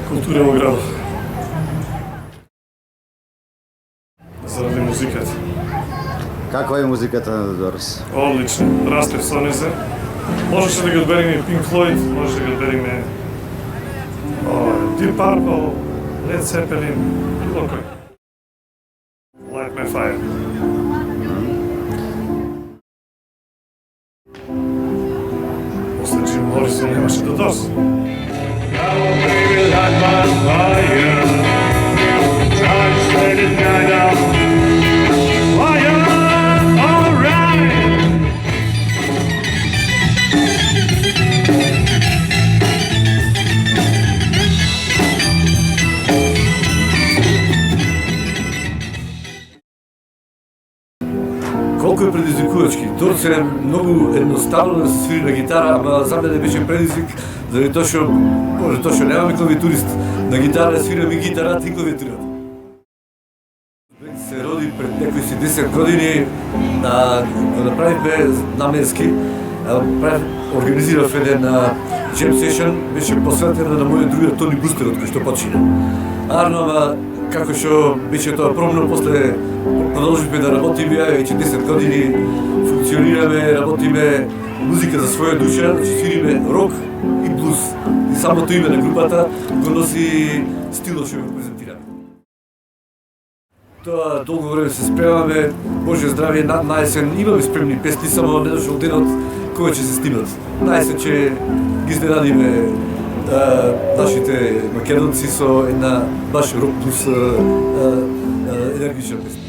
Култура во градот. Заради музиката. Каква е музиката на Дорис? Одлично. Растев со незе. Можеше да ги одбереме Pink Floyd, можеше да ги одбереме Deep Purple, Led Zeppelin, било кој. Light My Fire. После Jim Morrison немаше да Doors. Колку е предизвикувачки. Дорс е многу едноставно да се свири на гитара, ама за мене беше предизвик, заради тоа што немаме клавиатурист. На гитара свираме гитарата и клавиатурата. Се роди пред некои си 10 години, го направивме наменски, организирав еден jam session, беше посветен на мојот другиот Тони Брустер, од кој што почина. Ама како што беше тоа промено, после продолживме да работиме, веќе 10 години функционираме, работиме музика за своја душа, значи свириме рок и блуз. И самото име на групата го носи стилот што го презентираме. Тоа долго време се спремаме, Боже здравие, на есен имаме спремни песни, само не дошол денот кога ќе се снимат. На есен ќе ги изненадиме нашите македонци со една баш рок плюс енергична песна.